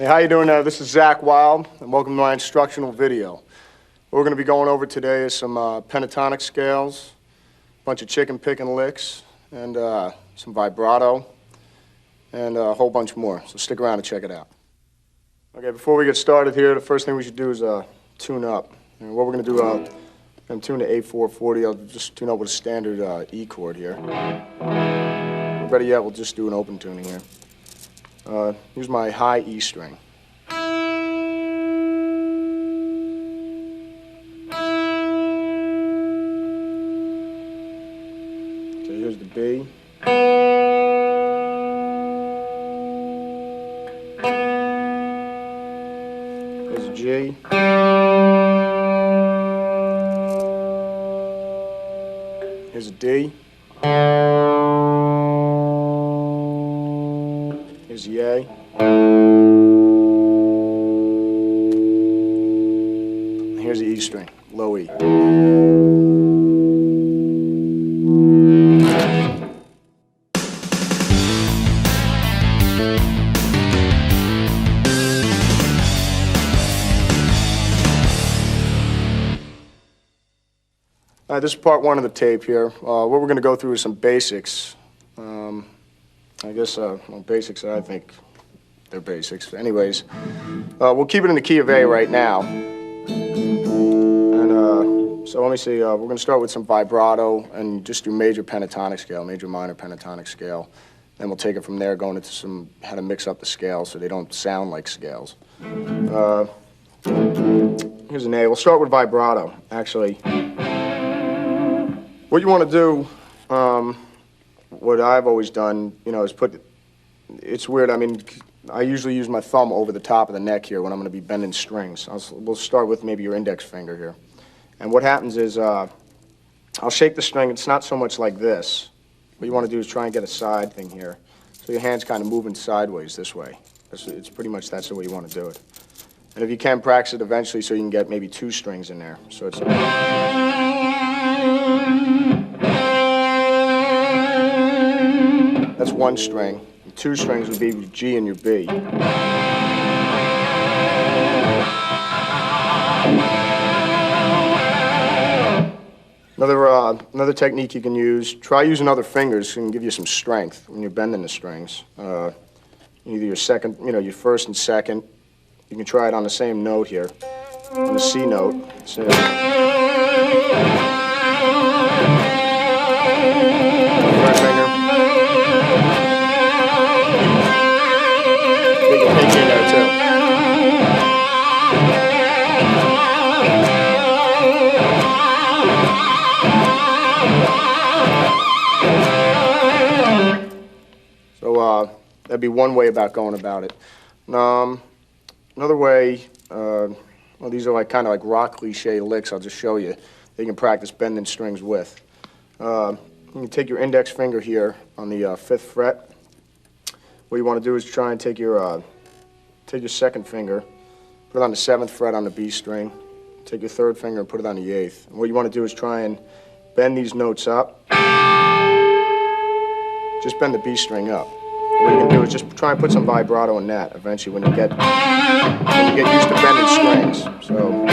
Hey, how you doing there? This is Zakk Wylde, and welcome to my instructional video. What we're going to be going over today is some pentatonic scales, a bunch of chicken picking licks, and some vibrato, and a whole bunch more. So stick around and check it out. Okay, before we get started here, the first thing we should do is tune up. And what we're going to do, I'm tuning to A440. I'll just tune up with a standard E chord here. Better yet, we'll just do an open tuning here. Here's my high E string. Okay, here's the B. Here's a G. Here's a D. Here's the A. And here's the E string, low E. All right, this is part one of the tape here. What we're going to go through is some basics. I guess, well, basics, I think they're basics. Anyways, we'll keep it in the key of A right now. And so let me see, we're going to start with some vibrato and just do major pentatonic scale, major minor pentatonic scale. Then we'll take it from there, going into some, how to mix up the scales so they don't sound like scales. Here's an A. We'll start with vibrato, actually. What you want to do, what I've always done, you know, is it's weird, I mean, I usually use my thumb over the top of the neck here when I'm going to be bending strings. We'll start with maybe your index finger here. And what happens is, I'll shake the string. It's not so much like this. What you want to do is try and get a side thing here. So your hand's kind of moving sideways this way. It's pretty much that's the way you want to do it. And if you can, practice it eventually so you can get maybe two strings in there. So it's... That's one string. And two strings would be your G and your B. Another technique you can use, try using other fingers. It can give you some strength when you're bending the strings. Either your second, you know, your first and second. You can try it on the same note here, on the C note. So, right finger. Big pinch in there too. So that'd be one way about going about it. Another way, well, these are like kind of like rock cliche licks. I'll just show you. That you can practice bending strings with. You can take your index finger here on the 5th fret. What you want to do is try and take your second finger, put it on the 7th fret on the B string. Take your 3rd finger and put it on the 8th. And what you want to do is try and bend these notes up. Just bend the B string up. What you can do is just try and put some vibrato in that eventually when you get used to bending strings. So.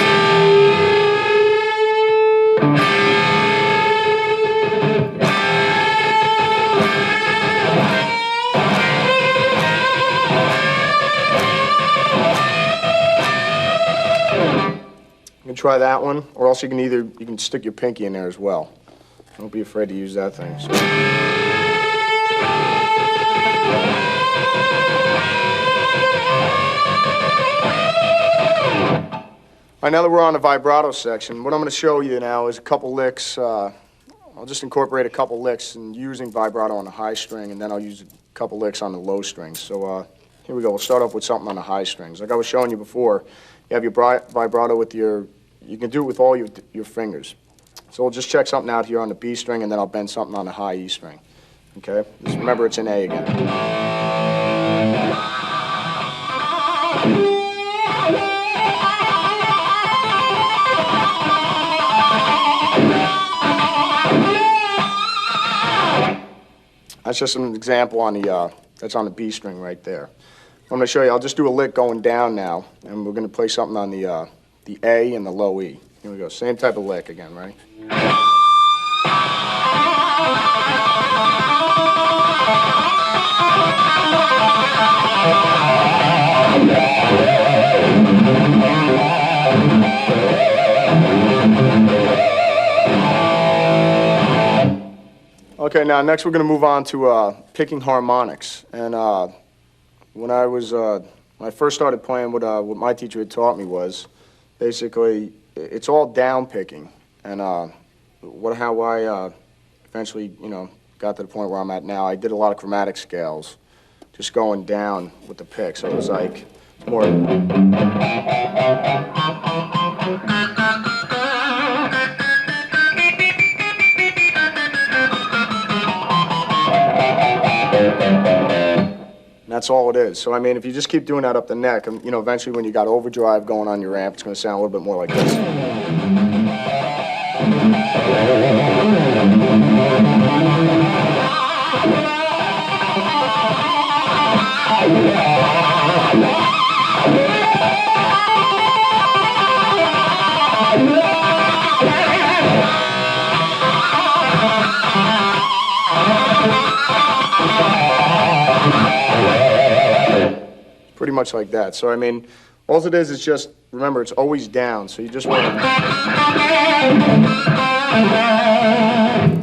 You can try that one, or else you can stick your pinky in there as well. Don't be afraid to use that thing. So. right, now that we're on the vibrato section, what I'm going to show you now is a couple licks. I'll just incorporate a couple licks and using vibrato on the high string, and then I'll use a couple licks on the low strings. So here we go. We'll start off with something on the high strings. Like I was showing you before, you have your vibrato with you can do it with all your fingers. So we'll just check something out here on the B string, and then I'll bend something on the high E string. Okay? Just remember it's in A again. That's just an example on the, that's on the B string right there. I'm going to show you, I'll just do a lick going down now, and we're going to play something on the A and the low E. Here we go, same type of lick again, ready? Okay, now next we're going to move on to picking harmonics. And when I first started playing, what my teacher had taught me was basically it's all down picking. And how I eventually, got to the point where I'm at now, I did a lot of chromatic scales, just going down with the pick. So it was like more. And that's all it is. So, I mean, if you just keep doing that up the neck, eventually when you got overdrive going on your amp, it's going to sound a little bit more like this. Pretty much like that. So, I mean, all it is just, remember, it's always down. So you just want to...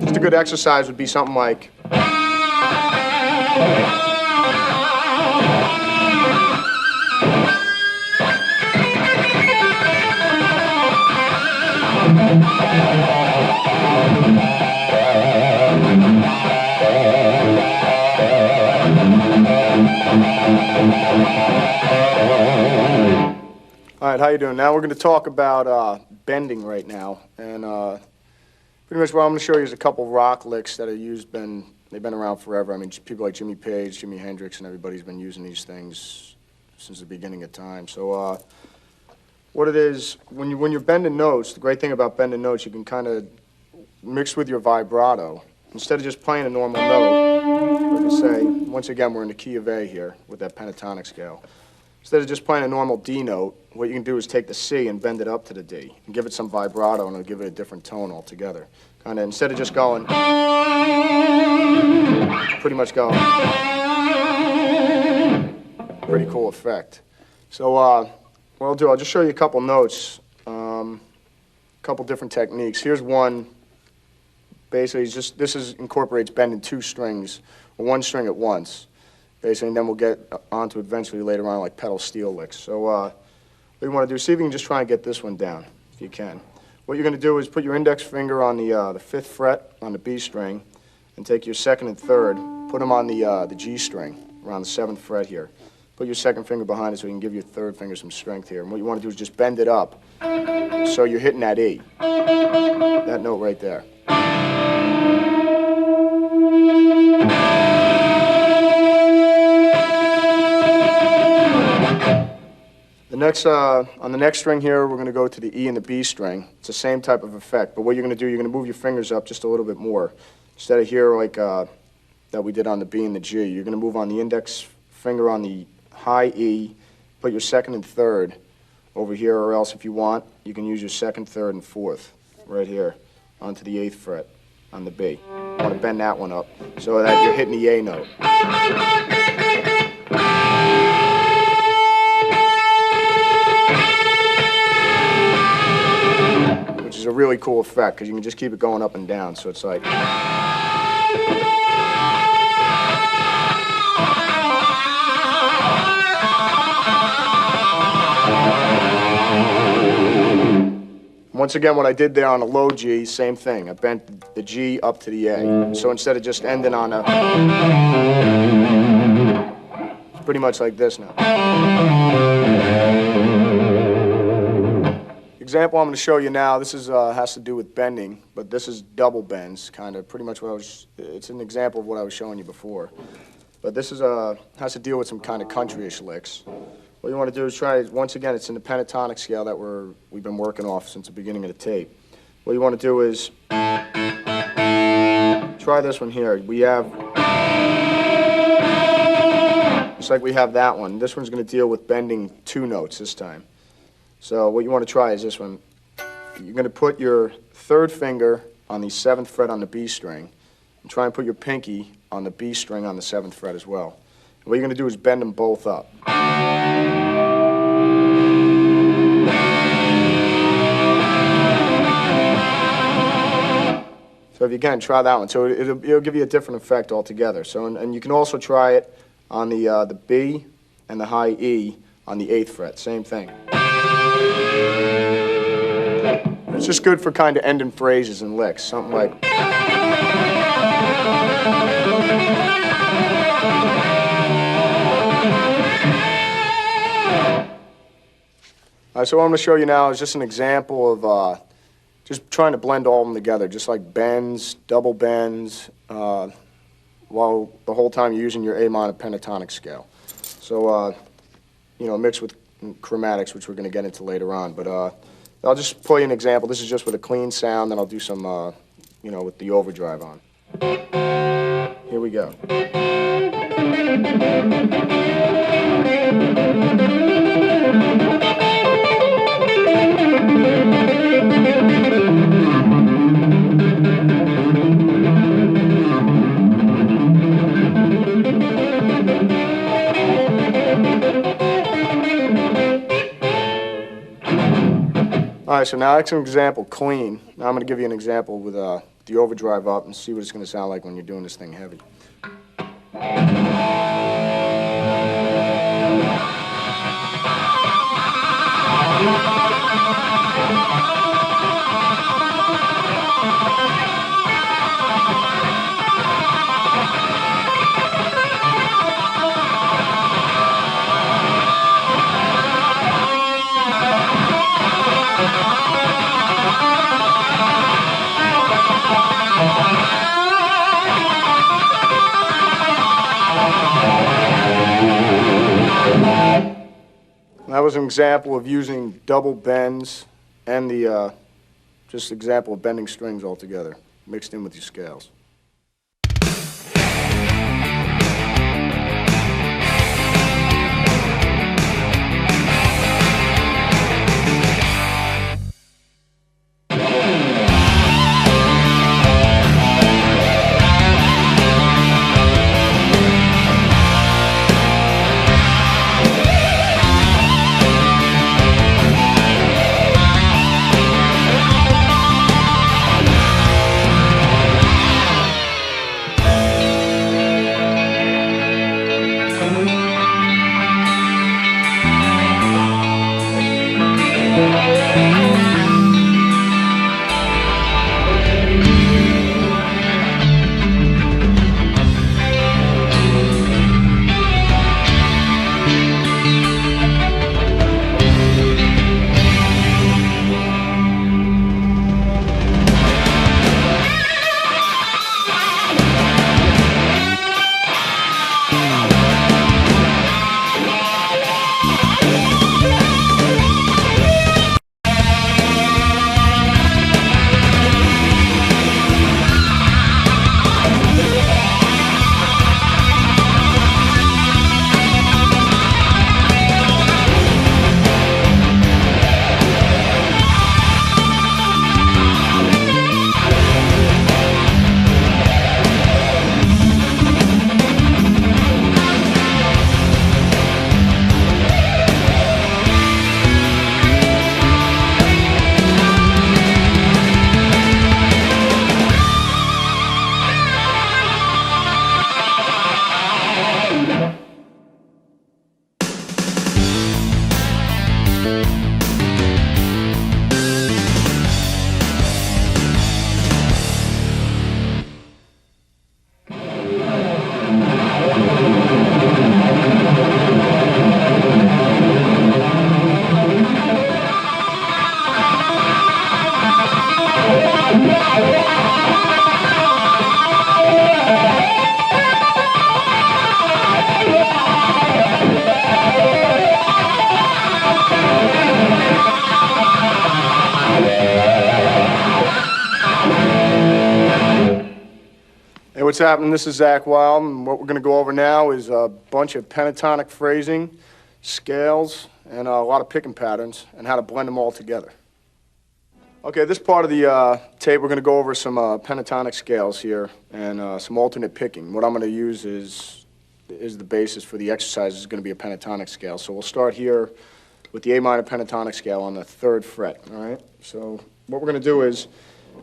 Just a good exercise would be something like... All right, how you doing? Now we're going to talk about bending right now, and pretty much what I'm going to show you is a couple rock licks that they've been around forever. I mean, people like Jimmy Page, Jimi Hendrix, and everybody's been using these things since the beginning of time. So what it is, when you're bending notes, the great thing about bending notes, you can kind of mix with your vibrato. Instead of just playing a normal note, like I say, once again, we're in the key of A here with that pentatonic scale. Instead of just playing a normal D note, what you can do is take the C and bend it up to the D and give it some vibrato, and it'll give it a different tone altogether. Kind of instead of just going, pretty much going, pretty cool effect. So what I'll do, I'll just show you a couple notes, a couple different techniques. Here's one. Basically, incorporates bending two strings, or one string at once. Basically, and then we'll get onto eventually later on like pedal steel licks. So what you want to do, see if you can just try and get this one down, if you can. What you're going to do is put your index finger on the 5th fret on the B string, and take your 2nd and 3rd, put them on the G string, around the 7th fret here. Put your 2nd finger behind it so you can give your 3rd finger some strength here. And what you want to do is just bend it up, so you're hitting that E, that note right there. On the next string here, we're going to go to the E and the B string. It's the same type of effect, but what you're going to do, you're going to move your fingers up just a little bit more. Instead of here like that we did on the B and the G, you're going to move on the index finger on the high E, put your 2nd and 3rd over here, or else if you want, you can use your 2nd, 3rd, and 4th right here onto the 8th fret on the B. You want to bend that one up so that you're hitting the A note. Which is a really cool effect because you can just keep it going up and down, so it's like... Once again, what I did there on a low G, same thing. I bent the G up to the A. So instead of just ending on a... It's pretty much like this now. The example I'm going to show you now, this is has to do with bending, but this is double bends, kind of pretty much what I was... It's an example of what I was showing you before. But this is has to deal with some kind of country-ish licks. What you want to do is try, once again, it's in the pentatonic scale that we've been working off since the beginning of the tape. What you want to do is try this one here. We have, just like we have that one, this one's going to deal with bending 2 notes this time. So what you want to try is this one. You're going to put your 3rd finger on the 7th fret on the B string, and try and put your pinky on the B string on the 7th fret as well. And what you're going to do is bend them both up. So if you can, try that one. So it'll give you a different effect altogether. So and you can also try it on the B and the high E on the 8th fret. Same thing. It's just good for kind of ending phrases and licks. Something like... So what I'm going to show you now is just an example of just trying to blend all of them together, just like bends, double bends, while the whole time you're using your A minor pentatonic scale. So, you know, mixed with chromatics, which we're going to get into later on. But I'll just play you an example. This is just with a clean sound, then I'll do some, you know, with the overdrive on. Here we go. All right, so now that's an example clean. Now I'm going to give you an example with the overdrive up and see what it's going to sound like when you're doing this thing heavy. That was an example of using double bends and the just example of bending strings all together, mixed in with your scales. what's happening? This is Zakk Wylde, and what we're going to go over now is a bunch of pentatonic phrasing, scales, and a lot of picking patterns, and how to blend them all together. Okay, this part of the tape, we're going to go over some pentatonic scales here and some alternate picking. What I'm going to use is the basis for the exercise is going to be a pentatonic scale. So we'll start here with the A minor pentatonic scale on the 3rd fret. All right. So what we're going to do is,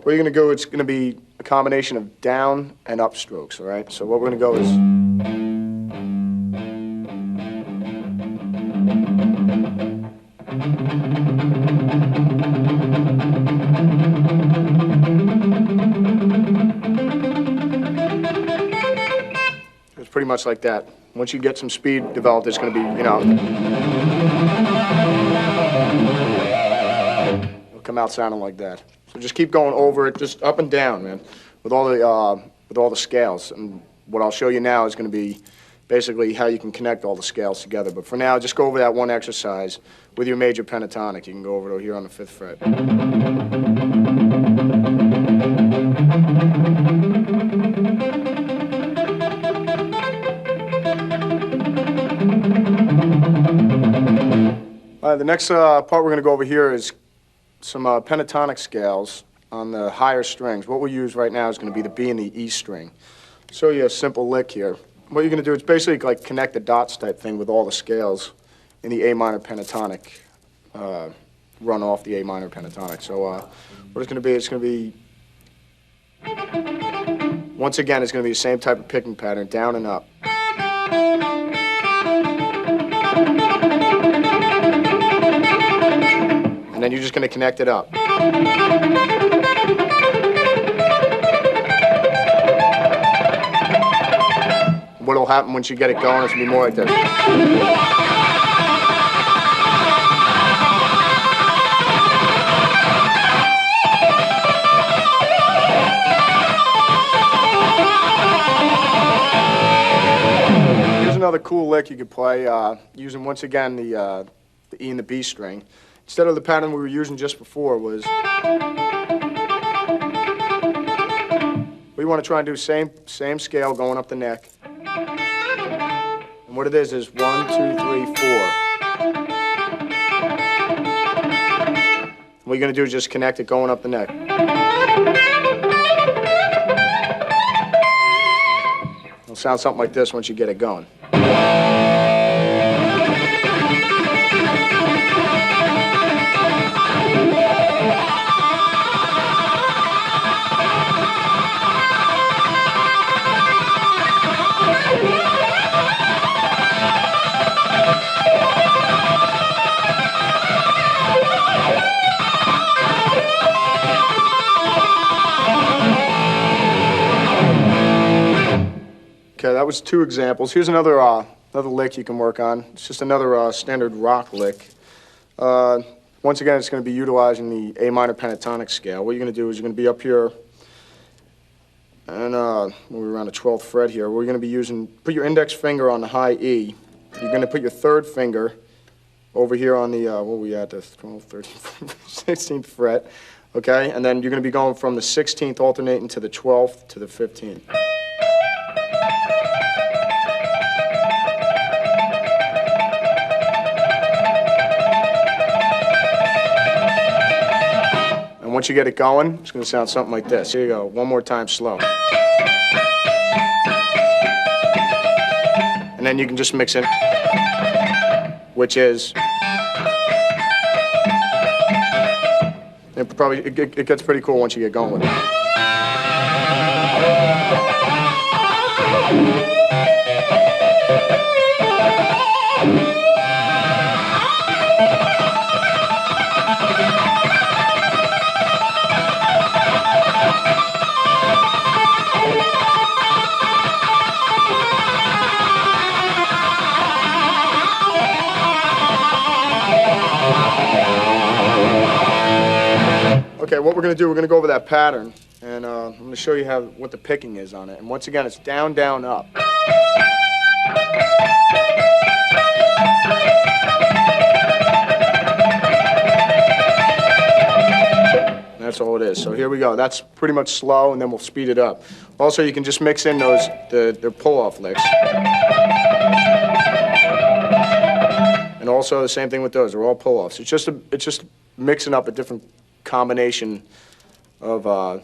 where you're going to go, it's going to be a combination of down and up strokes. All right. So what we're going to go is. It's pretty much like that. Once you get some speed developed, it's going to be, it'll come out sounding like that. So just keep going over it, just up and down, man, with all the scales. And what I'll show you now is going to be basically how you can connect all the scales together. But for now, just go over that one exercise with your major pentatonic. You can go over it here on the 5th fret. All right, the next part we're going to go over here is some pentatonic scales on the higher strings. What we'll use right now is going to be the B and the E string. I'll show you a simple lick here. What you're going to do is basically like connect the dots type thing with all the scales in the A minor pentatonic, run off the A minor pentatonic. So what it's going to be, once again, it's going to be the same type of picking pattern, down and up. And then you're just going to connect it up. What'll happen once you get it going is going to be more like this. Here's another cool lick you could play using, once again, the E and the B string. Instead of the pattern we were using just before was, we want to try and do same scale going up the neck. And what it is 1, 2, 3, 4. What you're going to do is just connect it going up the neck. It'll sound something like this once you get it going. Okay, that was 2 examples. Here's another lick you can work on. It's just another standard rock lick. Once again, it's going to be utilizing the A minor pentatonic scale. What you're going to do is you're going to be up here, and we're around the 12th fret here. We're going to be using, put your index finger on the high E. You're going to put your 3rd finger over here on the, what are we at, the 12th, 13th, 16th fret. Okay, and then you're going to be going from the 16th alternating to the 12th to the 15th. Once you get it going, it's going to sound something like this. Here you go. One more time, slow. And then you can just mix it, which is, it gets pretty cool once you get going with it. Okay, what we're going to do, we're going to go over that pattern, and I'm going to show you what the picking is on it. And once again, it's down, down, up. That's all it is. So here we go. That's pretty much slow, and then we'll speed it up. Also, you can just mix in their pull-off licks. And also the same thing with those. They're all pull-offs. It's just mixing up a different combination of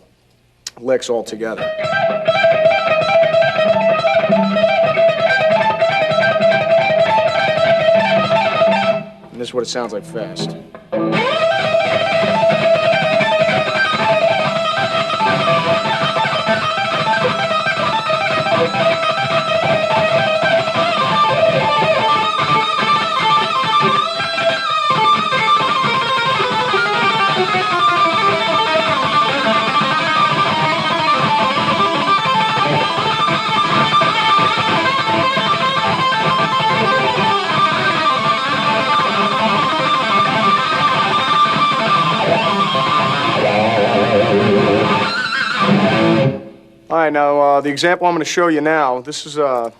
licks all together. And this is what it sounds like fast. All right, now the example I'm going to show you now, this is a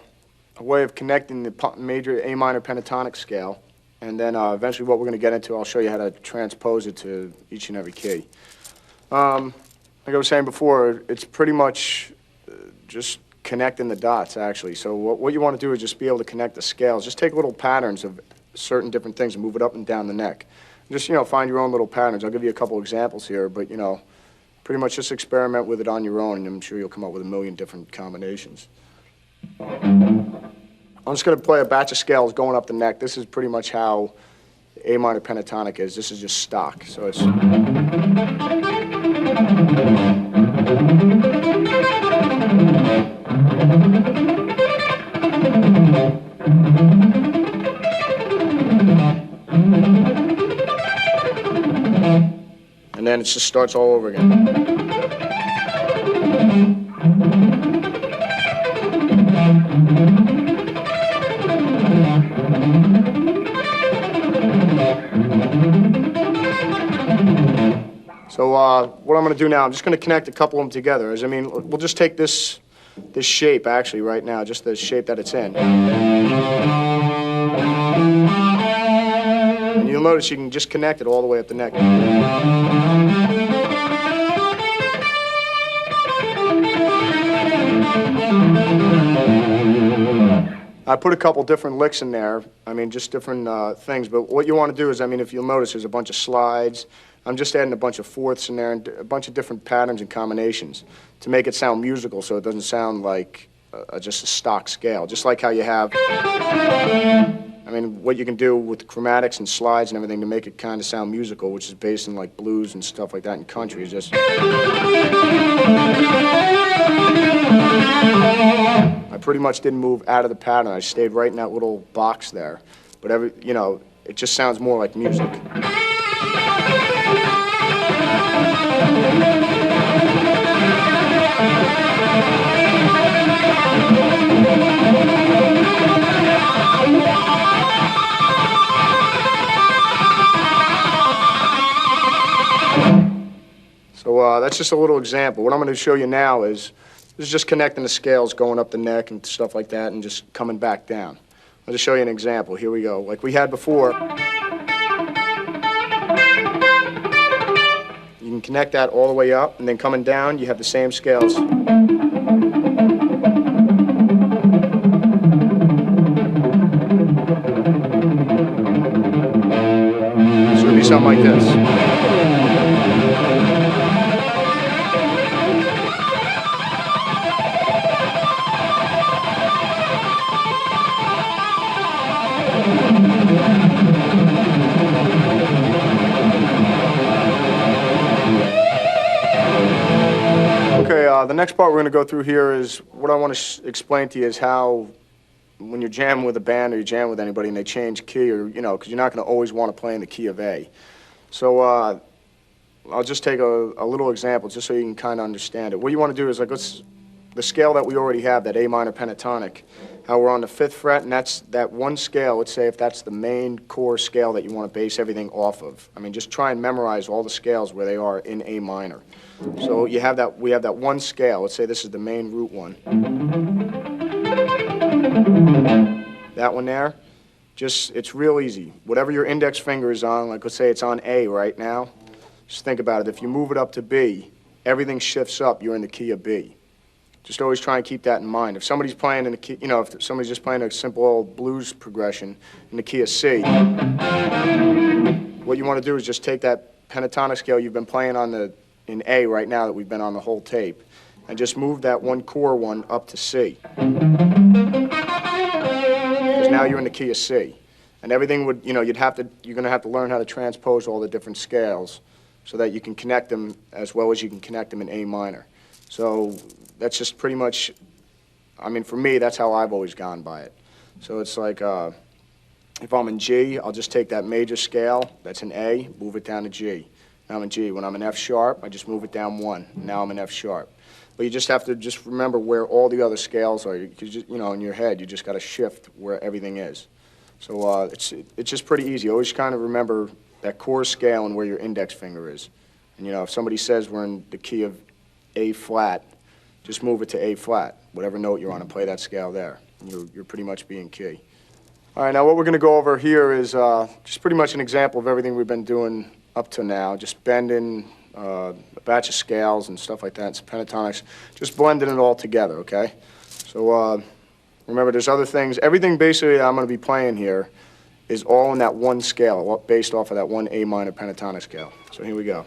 way of connecting the major A minor pentatonic scale, and then eventually what we're going to get into, I'll show you how to transpose it to each and every key. Like I was saying before, it's pretty much just connecting the dots, actually. So what you want to do is just be able to connect the scales. Just take little patterns of certain different things and move it up and down the neck. Just, find your own little patterns. I'll give you a couple examples here, but, pretty much just experiment with it on your own, and I'm sure you'll come up with a million different combinations. I'm just going to play a batch of scales going up the neck. This is pretty much how A minor pentatonic is. This is just stock. So it's... And then it just starts all over again. So what I'm going to do now, I'm just going to connect a couple of them together. We'll just take this shape actually right now, just the shape that it's in. And you'll notice you can just connect it all the way up the neck. I put a couple different licks in there, just different things, but what you want to do is, if you'll notice, there's a bunch of slides. I'm just adding a bunch of fourths in there and a bunch of different patterns and combinations to make it sound musical so it doesn't sound like just a stock scale. Just like how you have, what you can do with the chromatics and slides and everything to make it kind of sound musical, which is based in like blues and stuff like that and country, is just... I pretty much didn't move out of the pattern. I stayed right in that little box there. But it just sounds more like music. So that's just a little example. What I'm going to show you now is just connecting the scales, going up the neck and stuff like that, and just coming back down. I'll just show you an example. Here we go. Like we had before. You can connect that all the way up, and then coming down, you have the same scales. This would be something like this. The next part we're going to go through here is what I want to explain to you is how when you're jamming with a band or you jam with anybody and they change key, or because you're not going to always want to play in the key of A. So I'll just take a little example just so you can kind of understand it. What you want to do is the scale that we already have, that A minor pentatonic, how we're on the 5th fret, and that's that one scale. Let's say if that's the main core scale that you want to base everything off of. Just try and memorize all the scales where they are in A minor. So we have that one scale. Let's say this is the main root one. That one there, it's real easy. Whatever your index finger is on, like let's say it's on A right now, just think about it. If you move it up to B, everything shifts up. You're in the key of B. Just always try and keep that in mind. If somebody's playing in the key, you know, if somebody's just playing a simple old blues progression in the key of C, what you want to do is just take that pentatonic scale you've been playing in A right now that we've been on the whole tape, and just move that one core one up to C. Because now you're in the key of C. And everything would, you know, you're going to have to learn how to transpose all the different scales so that you can connect them as well as you can connect them in A minor. So that's just pretty much, I mean, for me, that's how I've always gone by it. So it's like, if I'm in G, I'll just take that major scale that's in A, move it down to G. Now I'm in G. When I'm in F sharp, I just move it down one. Now I'm in F sharp. But you just have to just remember where all the other scales are. You know, in your head, you just got to shift where everything is. So it's just pretty easy. Always kind of remember that core scale and where your index finger is. And you know, if somebody says we're in the key of A flat, just move it to A flat, whatever note you're on, and play that scale there. And you're pretty much being key. All right, now what we're going to go over here is just pretty much an example of everything we've been doing up to now, just bending a batch of scales and stuff like that, some pentatonics, just blending it all together, okay? So remember, there's other things. Everything basically I'm going to be playing here is all in that one scale, based off of that one A minor pentatonic scale. So here we go.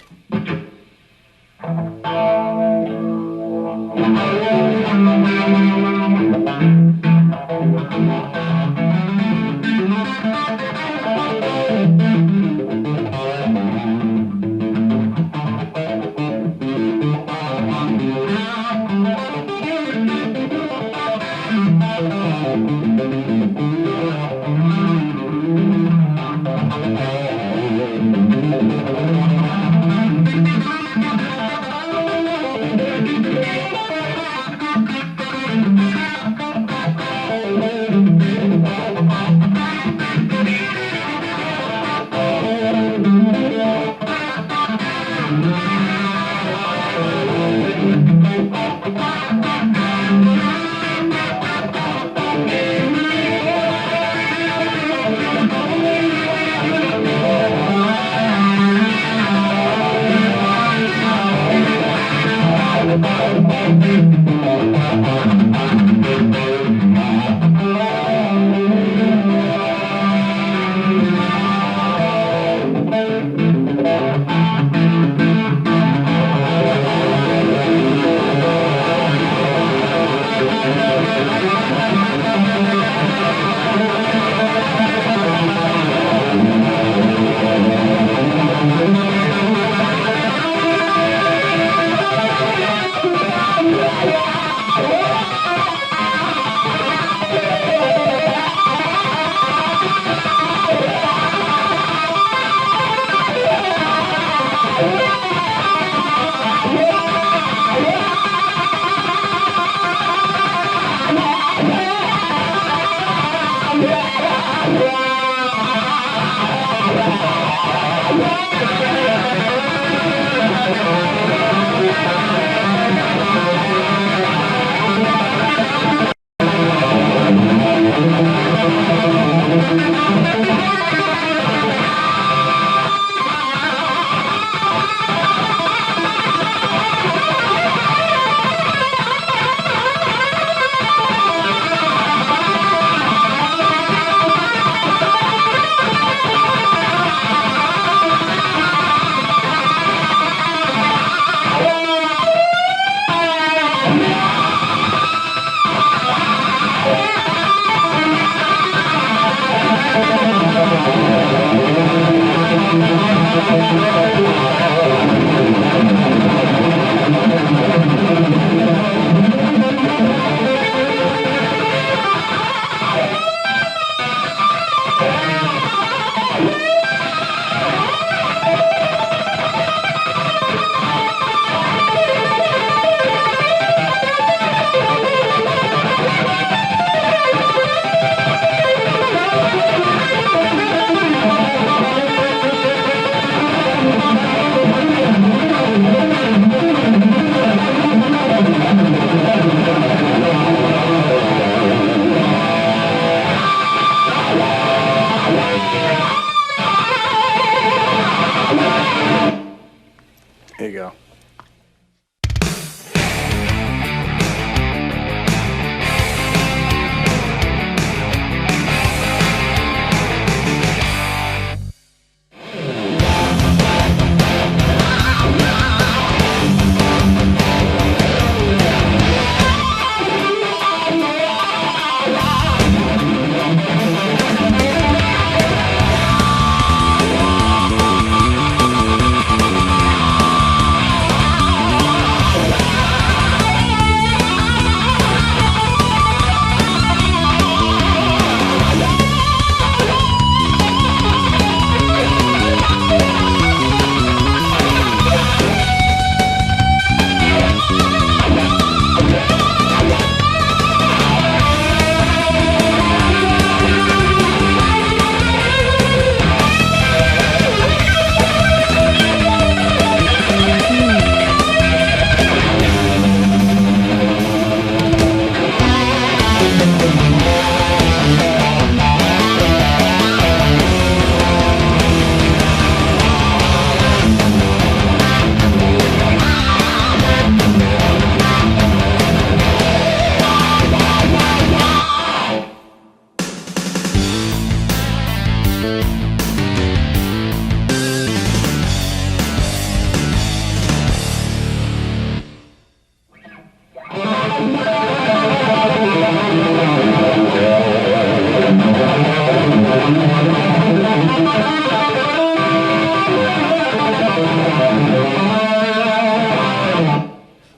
There you go.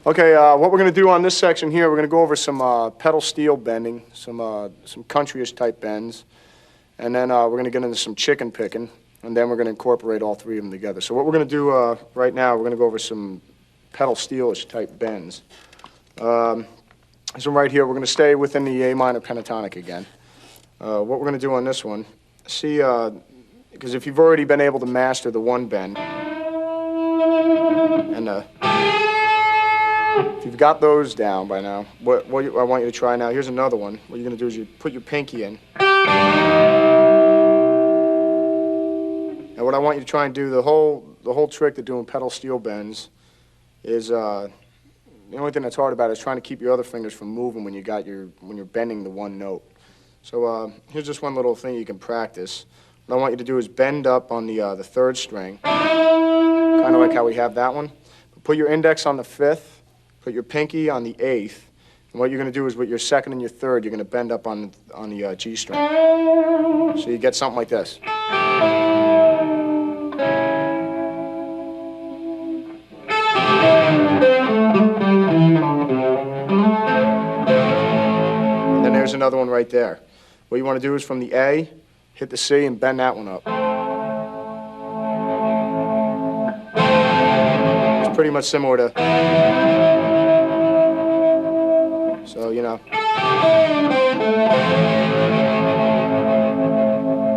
Okay, what we're going to do on this section here, we're going to go over some pedal steel bending, some country-ish type bends, and then we're going to get into some chicken picking, and then we're going to incorporate all three of them together. So what we're going to do right now, we're going to go over some pedal steel-ish type bends. So right here, we're going to stay within the A minor pentatonic again. What we're going to do on this one, see, because if you've already been able to master the one bend, and if you've got those down by now, what I want you to try now, here's another one. What you're going to do is you put your pinky in. And what I want you to try and do, the whole trick to doing pedal steel bends is, the only thing that's hard about it is trying to keep your other fingers from moving when you're bending the one note. So here's just one little thing you can practice. What I want you to do is bend up on the third string, kind of like how we have that one. Put your index on the fifth. Put your pinky on the eighth, and what you're going to do is with your second and your third, you're going to bend up on the G string. So you get something like this. And then there's another one right there. What you want to do is from the A, hit the C, and bend that one up. It's pretty much similar to... So, you know,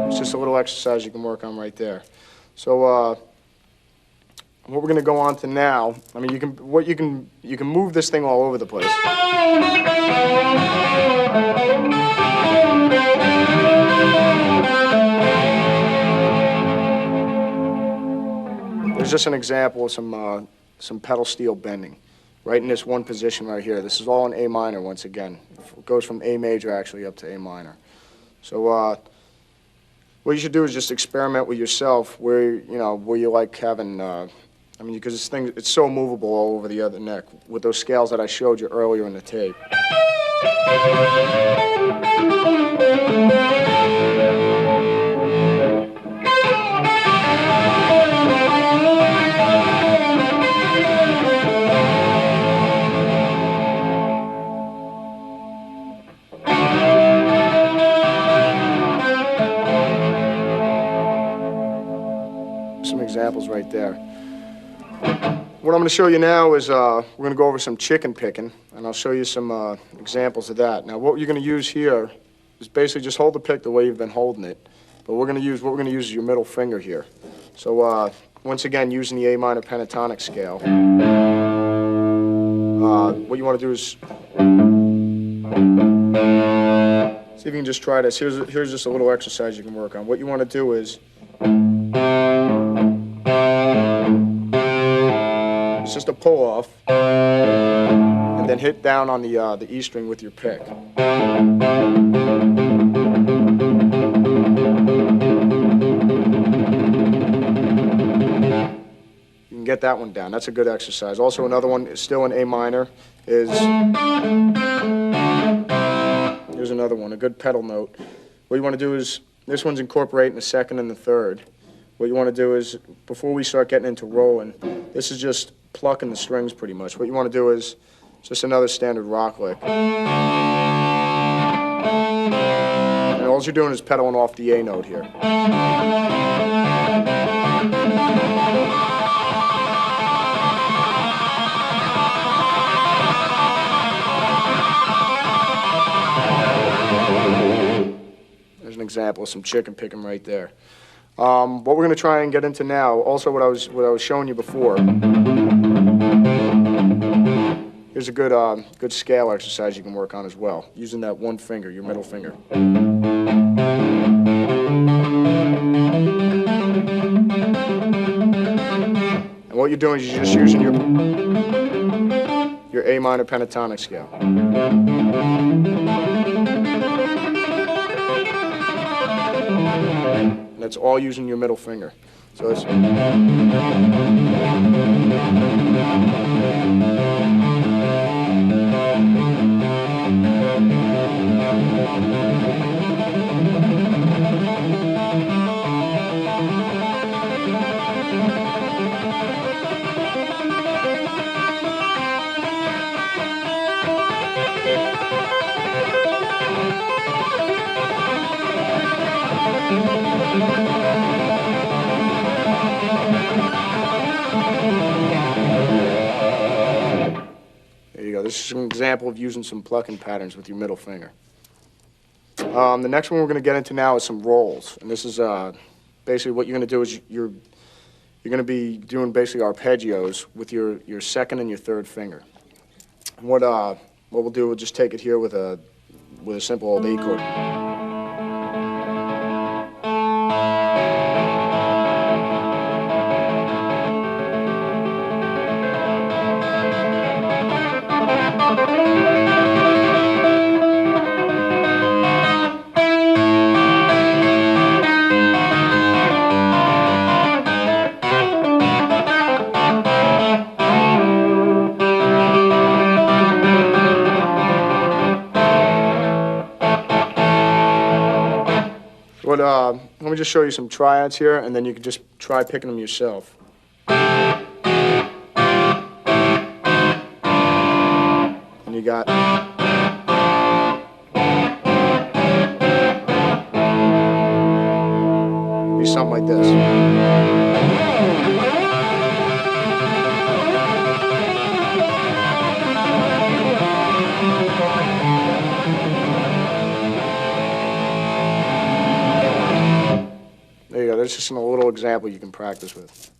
it's just a little exercise you can work on right there. So, what we're going to go on to now, I mean, you can move this thing all over the place. There's just an example of some pedal steel bending. Right in this one position right here. This is all in A minor once again. It goes from A major actually up to A minor. So what you should do is just experiment with yourself where you like having, I mean, because this thing, it's so movable all over the other neck with those scales that I showed you earlier in the tape. Some examples right there. What I'm going to show you now is we're going to go over some chicken picking, and I'll show you some examples of that. Now, what you're going to use here is basically just hold the pick the way you've been holding it, but what we're going to use is your middle finger here. So once again, using the A minor pentatonic scale, what you want to do is see if you can just try this. Here's just a little exercise you can work on. What you want to do is it's just a pull off, and then hit down on the E string with your pick. You can get that one down. That's a good exercise. Also, another one is still in A minor is, here's another one, a good pedal note. What you want to do is, this one's incorporating the second and the third. What you want to do is, before we start getting into rolling, this is just plucking the strings pretty much. What you want to do is just another standard rock lick. And all you're doing is pedaling off the A note here. There's an example of some chicken picking right there. What we're going to try and get into now, also what I was showing you before. Here's a good scale exercise you can work on as well, using that one finger, your middle finger. And what you're doing is you're just using your A minor pentatonic scale. And that's all using your middle finger. So it's this is an example of using some plucking patterns with your middle finger. The next one we're going to get into now is some rolls, and this is basically what you're going to do is you're going to be doing basically arpeggios with your second and your third finger. And what we'll do, we'll just take it here with a simple old E chord. Let me just show you some triads here, and then you can just try picking them yourself. And you got... be something like this. There you go, that's just a little example you can practice with.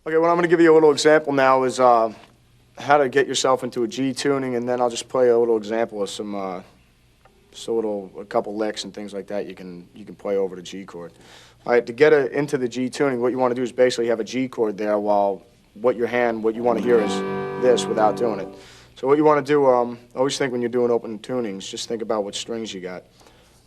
Okay, what I'm going to give you a little example now is how to get yourself into a G tuning, and then I'll just play a little example of some, a couple licks and things like that you can play over the G chord. All right, to get into the G tuning, what you want to do is basically have a G chord there while what you want to hear is this without doing it. So what you want to do, always think when you're doing open tunings, just think about what strings you got.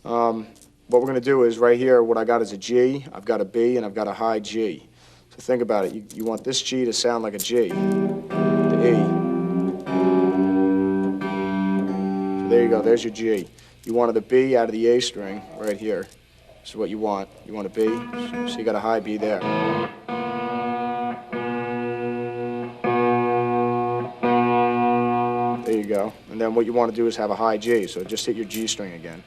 What we're going to do is right here, what I got is a G, I've got a B, and I've got a high G. So think about it. You want this G to sound like a G, the E. So there you go. There's your G. You wanted a B out of the A string right here. This is what you want. You want a B, so you got a high B there. There you go. And then what you want to do is have a high G. So just hit your G string again.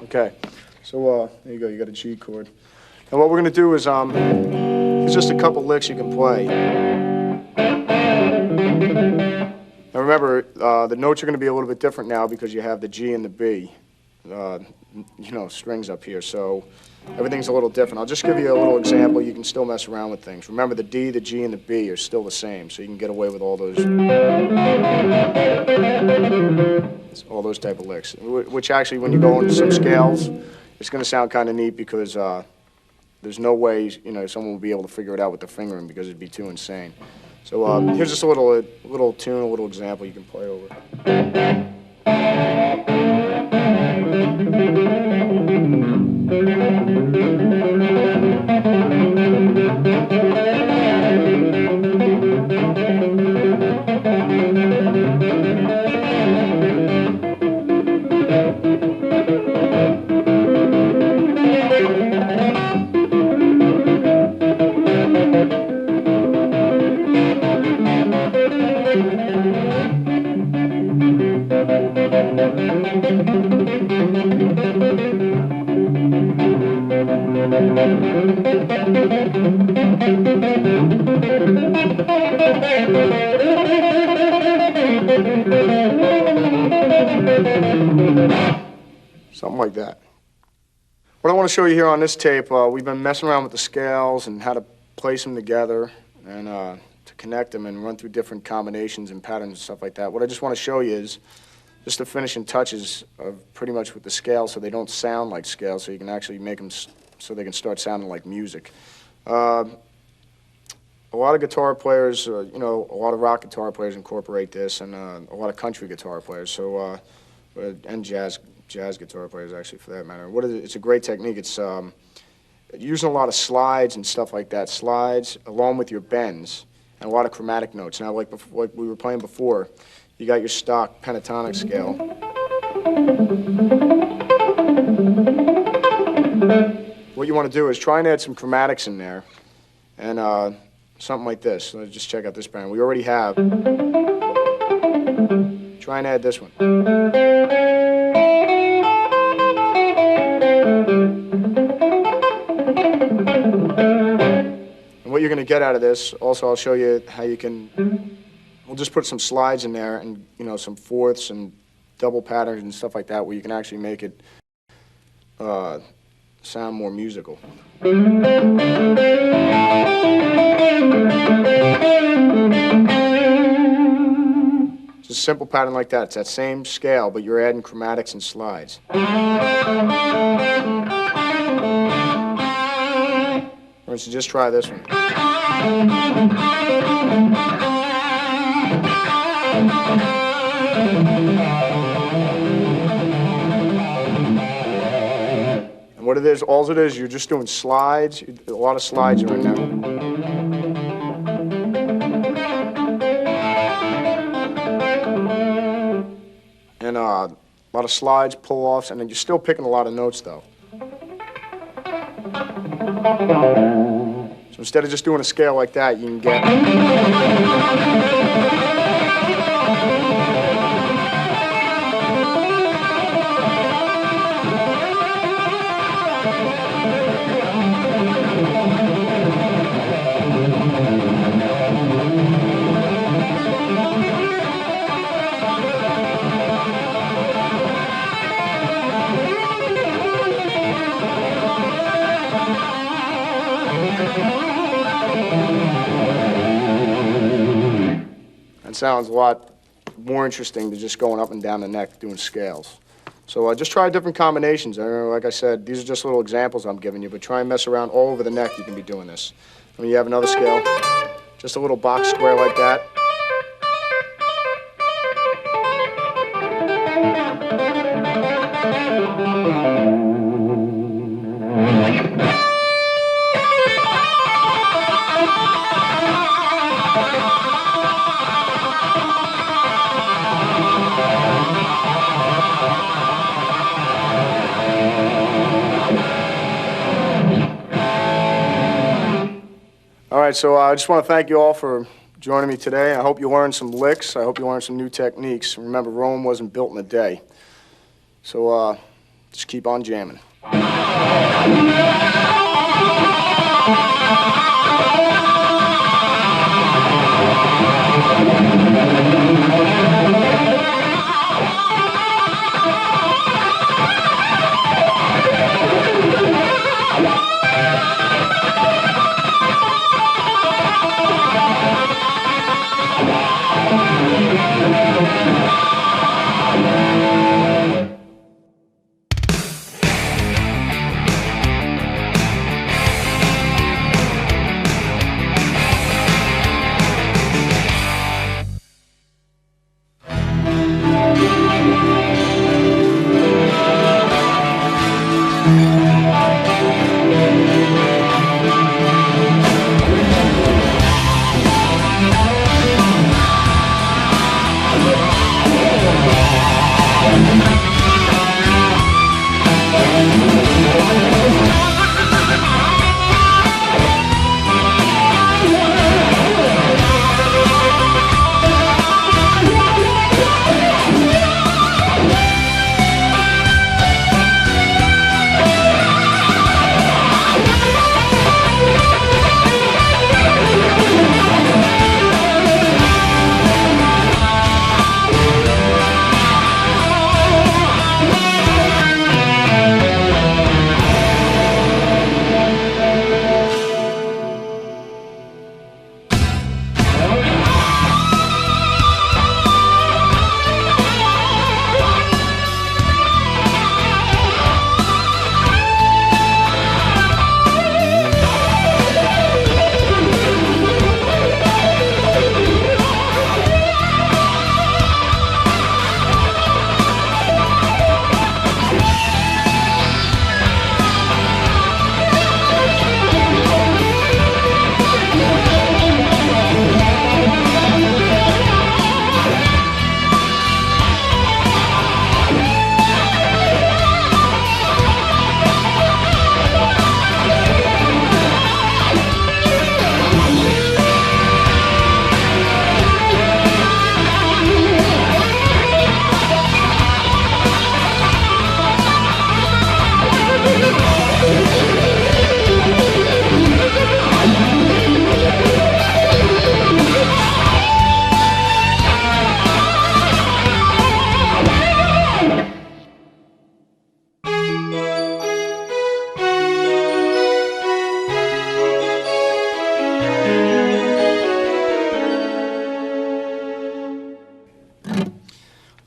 Okay, so there you go, you got a G chord. And what we're going to do is, there's just a couple licks you can play. Now remember, the notes are going to be a little bit different now because you have the G and the B, strings up here, so everything's a little different. I'll just give you a little example. You can still mess around with things. Remember, the D, the G, and the B are still the same, so you can get away with all those type of licks, which actually, when you go into some scales, it's going to sound kind of neat because there's no way, someone will be able to figure it out with the fingering because it'd be too insane. So here's just a little tune, a little example you can play over. something like that. What I want to show you here on this tape, we've been messing around with the scales and how to place them together and to connect them and run through different combinations and patterns and stuff like that. What I just want to show you is just the finishing touches of pretty much with the scales so they don't sound like scales, so you can actually make them so they can start sounding like music. A lot of guitar players, a lot of rock guitar players incorporate this, and a lot of country guitar players, and jazz guitar players, actually, for that matter. It's a great technique. It's using a lot of slides and stuff like that. Slides along with your bends and a lot of chromatic notes. Now, like we were playing before, you got your stock pentatonic scale. What you want to do is try and add some chromatics in there, and something like this. Let's just check out this pattern. We already have. Try and add this one. And what you're going to get out of this, also I'll show you how you can, we'll just put some slides in there and, some fourths and double patterns and stuff like that where you can actually make it sound more musical. It's a simple pattern like that. It's that same scale, but you're adding chromatics and slides. For instance, just try this one. And what it is, all it is, you're just doing slides. A lot of slides are in there. And a lot of slides, pull-offs, and then you're still picking a lot of notes, though. So instead of just doing a scale like that, you can get... It sounds a lot more interesting than just going up and down the neck doing scales. So just try different combinations. Like I said, these are just little examples I'm giving you, but try and mess around all over the neck. You can be doing this. When you have another scale, just a little box square like that. All right, so I just want to thank you all for joining me today. I hope you learned some licks. I hope you learned some new techniques. Remember, Rome wasn't built in a day. So just keep on jamming. All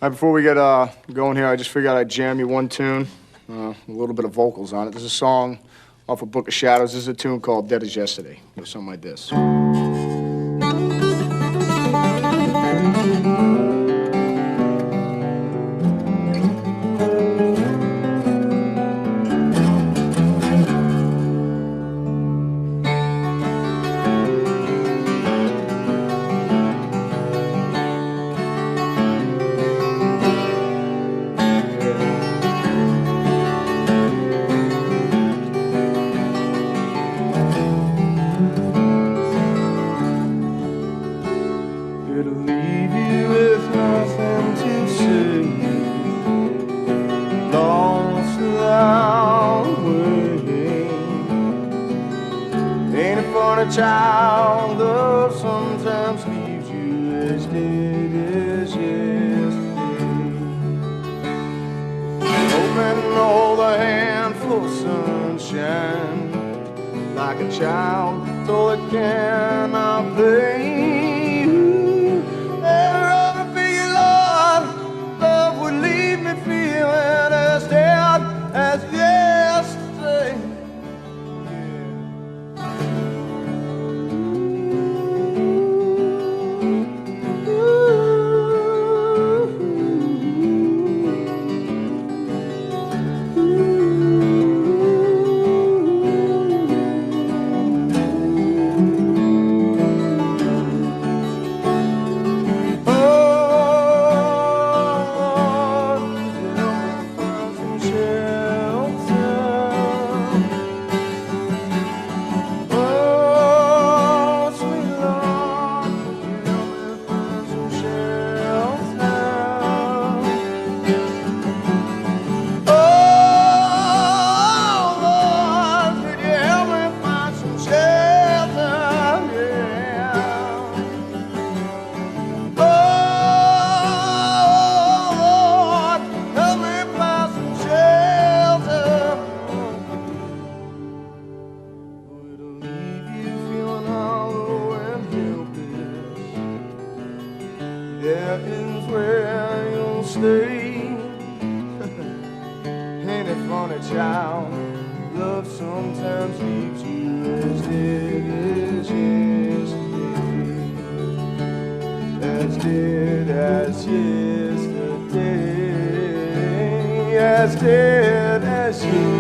right, before we get going here, I just figured I'd jam you one tune, a little bit of vocals on it. This is a song off of Book of Shadows. This is a tune called Dead as Yesterday. It goes something like this. It'll leave you with nothing to say, lost without waiting. Ain't it funny, child, love sometimes leaves you as dead as yesterday. Hoping to hold a handful of sunshine, like a child told it cannot play. As yesterday, there is where you'll stay. Ain't it funny, child? Love sometimes leaves you as dead as yesterday, as dead as yesterday, as dead as yesterday.